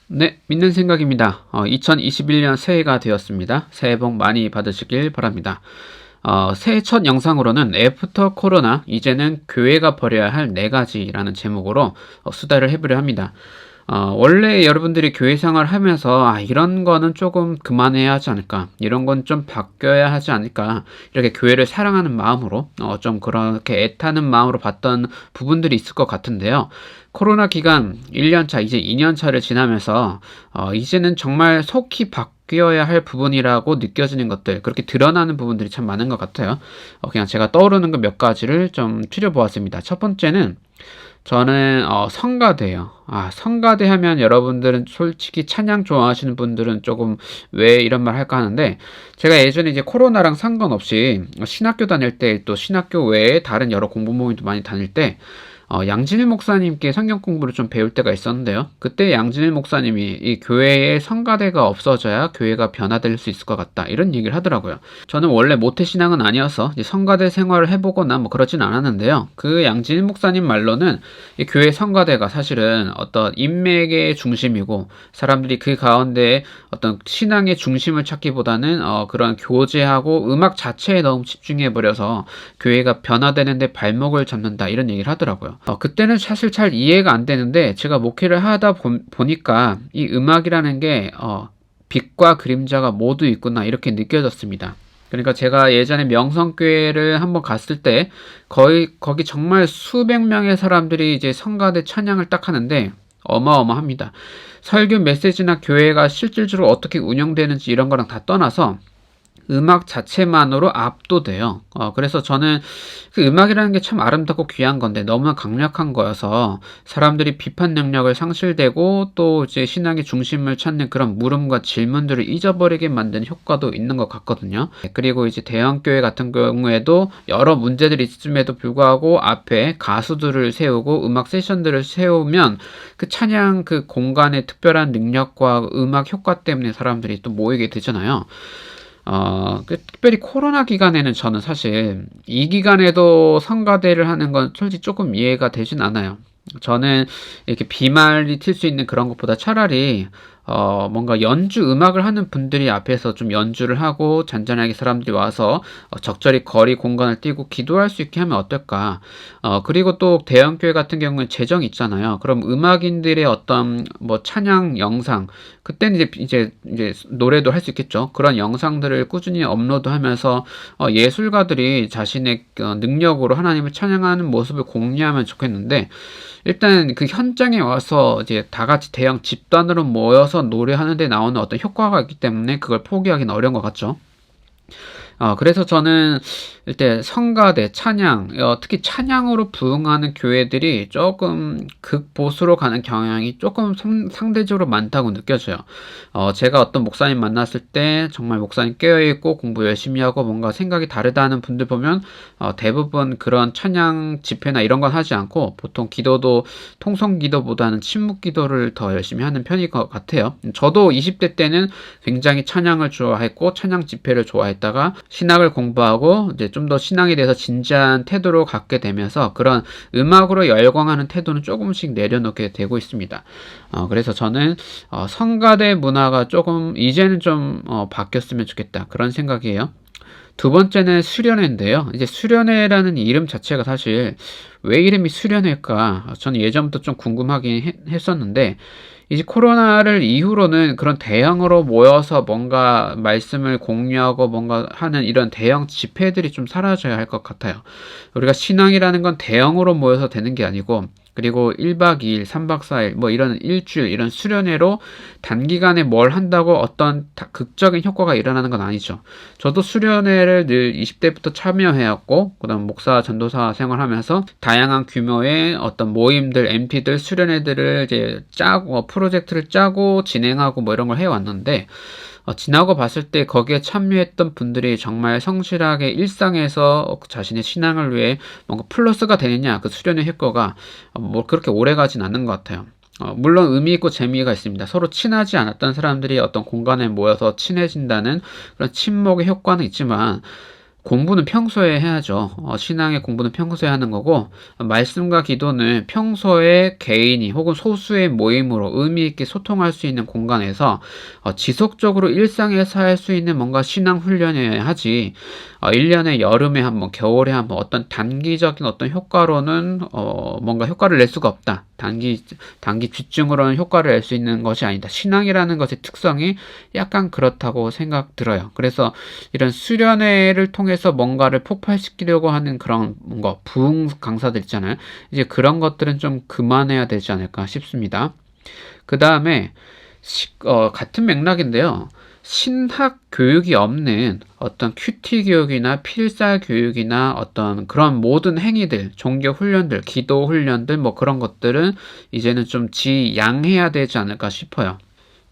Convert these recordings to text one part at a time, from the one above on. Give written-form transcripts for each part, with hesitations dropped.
네, 믿는 생각입니다. 2021년 새해가 되었습니다. 새해 복 많이 받으시길 바랍니다. 새해 첫 영상으로는 애프터 코로나, 이제는 교회가 버려야 할 4가지라는 제목으로 수다를 해보려 합니다. 원래 여러분들이 교회 생활을 하면서 이런 거는 조금 그만해야 하지 않을까, 이런 건 좀 바뀌어야 하지 않을까, 이렇게 교회를 사랑하는 마음으로 좀 그렇게 애타는 마음으로 봤던 부분들이 있을 것 같은데요. 코로나 기간 1년차, 이제 2년차를 지나면서 이제는 정말 속히 바뀌어야 할 부분이라고 느껴지는 것들, 그렇게 드러나는 부분들이 참 많은 것 같아요. 그냥 제가 떠오르는 거 몇 가지를 좀 추려보았습니다. 첫 번째는 저는 성가대요. 성가대 하면 여러분들은 솔직히 찬양 좋아하시는 분들은 조금 왜 이런 말 할까 하는데, 제가 예전에 이제 코로나랑 상관없이 신학교 다닐 때, 또 신학교 외에 다른 여러 공부 모임도 많이 다닐 때 양진일 목사님께 성경 공부를 좀 배울 때가 있었는데요. 그때 양진일 목사님이 이 교회에 성가대가 없어져야 교회가 변화될 수 있을 것 같다, 이런 얘기를 하더라고요. 저는 원래 모태신앙은 아니어서 이제 성가대 생활을 해보거나 뭐 그러진 않았는데요. 그 양진일 목사님 말로는 이 교회 성가대가 사실은 어떤 인맥의 중심이고, 사람들이 그 가운데 어떤 신앙의 중심을 찾기보다는 그런 교제하고 음악 자체에 너무 집중해버려서 교회가 변화되는데 발목을 잡는다, 이런 얘기를 하더라고요. 그때는 사실 잘 이해가 안 되는데, 제가 목회를 하다 보니까 이 음악이라는 게 빛과 그림자가 모두 있구나, 이렇게 느껴졌습니다. 그러니까 제가 예전에 명성교회를 한번 갔을 때 거기 정말 수백 명의 사람들이 이제 성가대 찬양을 딱 하는데 어마어마합니다. 설교 메시지나 교회가 실질적으로 어떻게 운영되는지 이런 거랑 다 떠나서 음악 자체만으로 압도돼요. 그래서 저는 그 음악이라는 게 참 아름답고 귀한 건데 너무나 강력한 거여서 사람들이 비판 능력을 상실되고, 또 이제 신앙의 중심을 찾는 그런 물음과 질문들을 잊어버리게 만드는 효과도 있는 것 같거든요. 그리고 이제 대형교회 같은 경우에도 여러 문제들이 있음에도 불구하고 앞에 가수들을 세우고 음악 세션들을 세우면 그 찬양 그 공간의 특별한 능력과 음악 효과 때문에 사람들이 또 모이게 되잖아요. 특별히 코로나 기간에는 저는 사실 이 기간에도 성가대를 하는 건 솔직히 조금 이해가 되진 않아요. 저는 이렇게 비말이 튈 수 있는 그런 것보다 차라리 뭔가 연주 음악을 하는 분들이 앞에서 좀 연주를 하고 잔잔하게 사람들이 와서 적절히 거리 공간을 띄고 기도할 수 있게 하면 어떨까. 그리고 또 대형교회 같은 경우는 재정이 있잖아요. 그럼 음악인들의 어떤 뭐 찬양 영상, 그때는 이제 노래도 할 수 있겠죠. 그런 영상들을 꾸준히 업로드하면서 예술가들이 자신의 능력으로 하나님을 찬양하는 모습을 공유하면 좋겠는데, 일단 그 현장에 와서 이제 다 같이 대형 집단으로 모여서 노래하는 데 나오는 어떤 효과가 있기 때문에 그걸 포기하기는 어려운 것 같죠. 그래서 저는 일단 성가대, 찬양, 특히 찬양으로 부흥하는 교회들이 조금 극보수로 가는 경향이 조금 상대적으로 많다고 느껴져요. 제가 어떤 목사님 만났을 때 정말 목사님 깨어있고 공부 열심히 하고 뭔가 생각이 다르다는 분들 보면 대부분 그런 찬양 집회나 이런 건 하지 않고 보통 기도도 통성 기도보다는 침묵 기도를 더 열심히 하는 편일 것 같아요. 저도 20대 때는 굉장히 찬양을 좋아했고 찬양 집회를 좋아했다가 신학을 공부하고 이제 좀 더 신앙에 대해서 진지한 태도로 갖게 되면서 그런 음악으로 열광하는 태도는 조금씩 내려놓게 되고 있습니다. 그래서 저는 성가대 문화가 조금 이제는 좀 바뀌었으면 좋겠다, 그런 생각이에요. 두 번째는 수련회인데요. 이제 수련회라는 이름 자체가 사실 왜 이름이 수련회일까? 저는 예전부터 좀 궁금하긴 했었는데, 이제 코로나를 이후로는 그런 대형으로 모여서 뭔가 말씀을 공유하고 뭔가 하는 이런 대형 집회들이 좀 사라져야 할 것 같아요. 우리가 신앙이라는 건 대형으로 모여서 되는 게 아니고, 그리고 1박 2일, 3박 4일, 뭐 이런 일주일, 이런 수련회로 단기간에 뭘 한다고 어떤 극적인 효과가 일어나는 건 아니죠. 저도 수련회를 늘 20대부터 참여해왔고, 그 다음 목사, 전도사 생활하면서 다양한 규모의 어떤 모임들, MT들, 수련회들을 이제 짜고, 프로젝트를 짜고 진행하고 뭐 이런 걸 해왔는데, 지나고 봤을 때 거기에 참여했던 분들이 정말 성실하게 일상에서 자신의 신앙을 위해 뭔가 플러스가 되느냐, 그 수련의 효과가 뭐 그렇게 오래 가진 않는 것 같아요. 물론 의미 있고 재미가 있습니다. 서로 친하지 않았던 사람들이 어떤 공간에 모여서 친해진다는 그런 친목의 효과는 있지만, 공부는 평소에 해야죠. 신앙의 공부는 평소에 하는 거고, 말씀과 기도는 평소에 개인이 혹은 소수의 모임으로 의미 있게 소통할 수 있는 공간에서 지속적으로 일상에서 할 수 있는 뭔가 신앙 훈련이어야 하지. 1년에 여름에 한 번, 겨울에 한 번 어떤 단기적인 어떤 효과로는 뭔가 효과를 낼 수가 없다. 단기 집중으로는 효과를 낼 수 있는 것이 아니다. 신앙이라는 것의 특성이 약간 그렇다고 생각 들어요. 그래서 이런 수련회를 통해서 뭔가를 폭발시키려고 하는 그런 뭔가 부흥 강사들 있잖아요. 이제 그런 것들은 좀 그만해야 되지 않을까 싶습니다. 그 다음에 같은 맥락인데요. 신학 교육이 없는 어떤 큐티 교육이나 필사 교육이나 어떤 그런 모든 행위들, 종교 훈련들, 기도 훈련들 뭐 그런 것들은 이제는 좀 지양해야 되지 않을까 싶어요.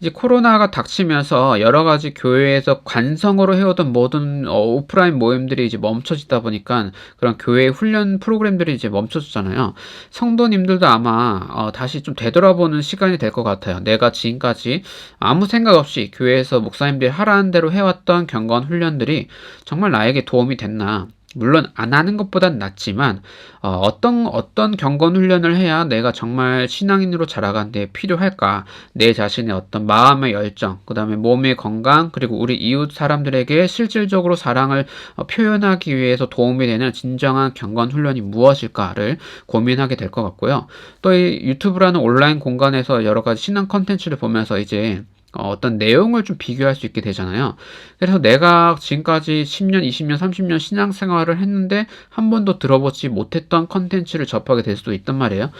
이제 코로나가 닥치면서 여러 가지 교회에서 관성으로 해오던 모든 오프라인 모임들이 이제 멈춰지다 보니까 그런 교회 훈련 프로그램들이 이제 멈춰졌잖아요. 성도님들도 아마 다시 좀 되돌아보는 시간이 될 것 같아요. 내가 지금까지 아무 생각 없이 교회에서 목사님들이 하라는 대로 해왔던 경건 훈련들이 정말 나에게 도움이 됐나? 물론 안 하는 것보단 낫지만 어떤 경건 훈련을 해야 내가 정말 신앙인으로 자라가는 데 필요할까? 내 자신의 어떤 마음의 열정, 그 다음에 몸의 건강, 그리고 우리 이웃 사람들에게 실질적으로 사랑을 표현하기 위해서 도움이 되는 진정한 경건 훈련이 무엇일까를 고민하게 될 것 같고요. 또 이 유튜브라는 온라인 공간에서 여러 가지 신앙 컨텐츠를 보면서 이제 어떤 내용을 좀 비교할 수 있게 되잖아요. 그래서 내가 지금까지 10년, 20년, 30년 신앙생활을 했는데 한 번도 들어보지 못했던 컨텐츠를 접하게 될 수도 있단 말이에요.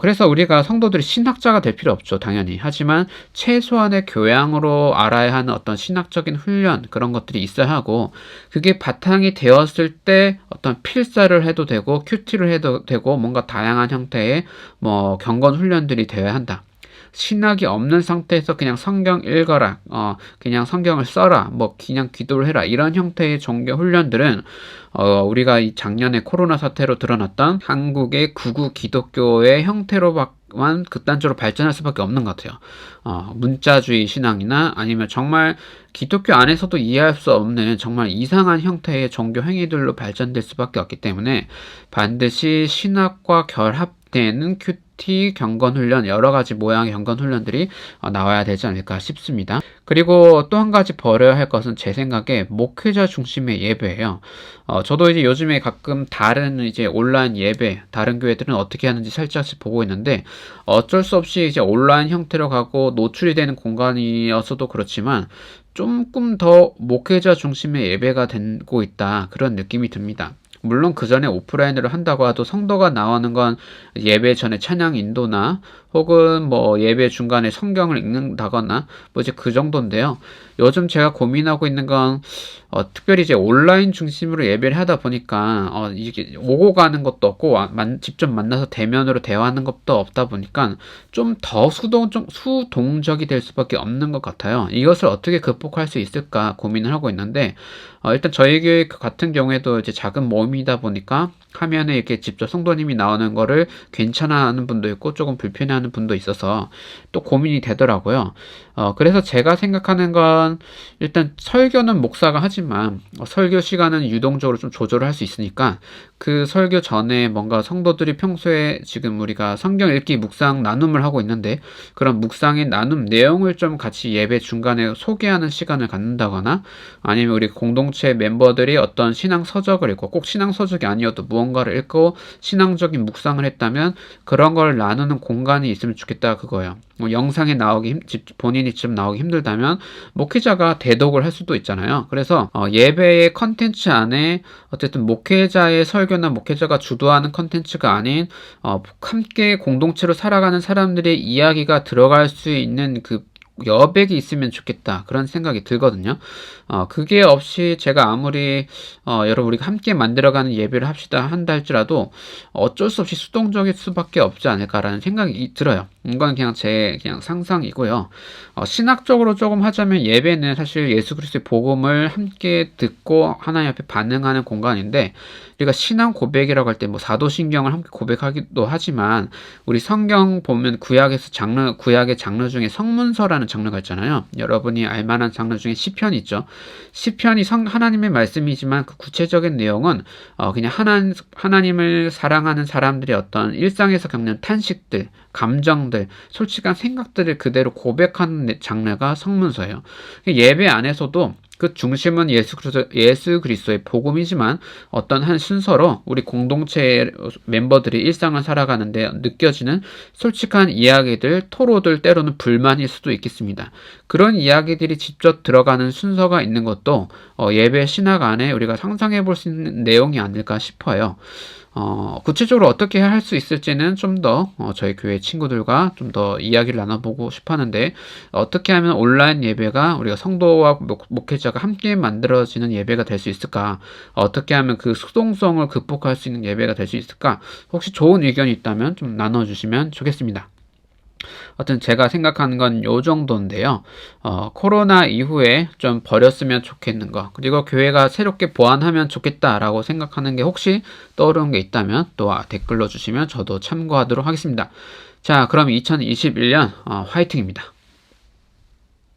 그래서 우리가 성도들이 신학자가 될 필요 없죠, 당연히. 하지만 최소한의 교양으로 알아야 하는 어떤 신학적인 훈련, 그런 것들이 있어야 하고, 그게 바탕이 되었을 때 어떤 필사를 해도 되고, 큐티를 해도 되고, 뭔가 다양한 형태의 뭐 경건 훈련들이 되어야 한다. 신학이 없는 상태에서 그냥 성경 읽어라, 그냥 성경을 써라, 뭐 그냥 기도를 해라, 이런 형태의 종교 훈련들은 우리가 이 작년에 코로나 사태로 드러났던 한국의 구구 기독교의 형태로만 극단적으로 발전할 수밖에 없는 것 같아요. 문자주의 신앙이나 아니면 정말 기독교 안에서도 이해할 수 없는 정말 이상한 형태의 종교 행위들로 발전될 수밖에 없기 때문에 반드시 신학과 결합되는 큐티 경건훈련, 여러 가지 모양의 경건훈련들이 나와야 되지 않을까 싶습니다. 그리고 또 한 가지 버려야 할 것은 제 생각에 목회자 중심의 예배예요. 저도 이제 요즘에 가끔 다른 이제 온라인 예배, 다른 교회들은 어떻게 하는지 살짝씩 보고 있는데 어쩔 수 없이 이제 온라인 형태로 가고 노출이 되는 공간이어서도 그렇지만 조금 더 목회자 중심의 예배가 되고 있다, 그런 느낌이 듭니다. 물론 그 전에 오프라인으로 한다고 해도 성도가 나오는 건 예배 전에 찬양 인도나 혹은 뭐 예배 중간에 성경을 읽는다거나 뭐 이제 그 정도인데요. 요즘 제가 고민하고 있는 건 특별히 이제 온라인 중심으로 예배를 하다 보니까 이게 오고 가는 것도 없고 직접 만나서 대면으로 대화하는 것도 없다 보니까 좀 더 수동적이 될 수밖에 없는 것 같아요. 이것을 어떻게 극복할 수 있을까 고민을 하고 있는데 일단 저희 교회 같은 경우에도 이제 작은 모임이다 보니까 화면에 이렇게 직접 성도님이 나오는 거를 괜찮아하는 분도 있고 조금 불편해하는 분도 있어서 또 고민이 되더라고요. 그래서 제가 생각하는 건 일단 설교는 목사가 하지만 설교 시간은 유동적으로 좀 조절을 할 수 있으니까 그 설교 전에 뭔가 성도들이 평소에 지금 우리가 성경 읽기 묵상 나눔을 하고 있는데 그런 묵상의 나눔 내용을 좀 같이 예배 중간에 소개하는 시간을 갖는다거나 아니면 우리 공동체 멤버들이 어떤 신앙 서적을 읽고 꼭 신앙 서적이 아니어도 무언가를 읽고 신앙적인 묵상을 했다면 그런 걸 나누는 공간이 있으면 좋겠다, 그거예요. 영상에 본인이 직접 나오기 힘들다면 목회자가 대독을 할 수도 있잖아요. 그래서 예배의 컨텐츠 안에 어쨌든 목회자의 설교나 목회자가 주도하는 컨텐츠가 아닌 함께 공동체로 살아가는 사람들의 이야기가 들어갈 수 있는 그 여백이 있으면 좋겠다, 그런 생각이 들거든요. 그게 없이 제가 아무리 여러분 우리가 함께 만들어가는 예배를 합시다 한다 할지라도 어쩔 수 없이 수동적일 수밖에 없지 않을까라는 생각이 들어요. 이건 그냥 제 상상이고요. 신학적으로 조금 하자면 예배는 사실 예수 그리스도의 복음을 함께 듣고 하나님 앞에 반응하는 공간인데 우리가 신앙 고백이라고 할 때 뭐 사도신경을 함께 고백하기도 하지만 우리 성경 보면 구약의 장르 중에 성문서라는 많은 장르가 있잖아요. 여러분이 알만한 장르 중에 시편이 있죠. 시편이 하나님의 말씀이지만 그 구체적인 내용은 그냥 하나님을 사랑하는 사람들의 어떤 일상에서 겪는 탄식들, 감정들, 솔직한 생각들을 그대로 고백하는 장르가 성문서예요. 예배 안에서도 그 중심은 예수 그리스도의 복음이지만 어떤 한 순서로 우리 공동체 멤버들이 일상을 살아가는데 느껴지는 솔직한 이야기들, 토로들, 때로는 불만일 수도 있겠습니다. 그런 이야기들이 직접 들어가는 순서가 있는 것도 예배 신학 안에 우리가 상상해 볼 수 있는 내용이 아닐까 싶어요. 구체적으로 어떻게 할 수 있을지는 좀 더 저희 교회 친구들과 좀 더 이야기를 나눠보고 싶어 하는데, 어떻게 하면 온라인 예배가 우리가 성도와 목회자가 함께 만들어지는 예배가 될 수 있을까? 어떻게 하면 그 수동성을 극복할 수 있는 예배가 될 수 있을까? 혹시 좋은 의견이 있다면 좀 나눠주시면 좋겠습니다. 하여튼 제가 생각하는 건 요 정도인데요. 코로나 이후에 좀 버렸으면 좋겠는 거, 그리고 교회가 새롭게 보완하면 좋겠다라고 생각하는 게 혹시 떠오르는 게 있다면 또 댓글로 주시면 저도 참고하도록 하겠습니다. 자, 그럼 2021년 화이팅입니다.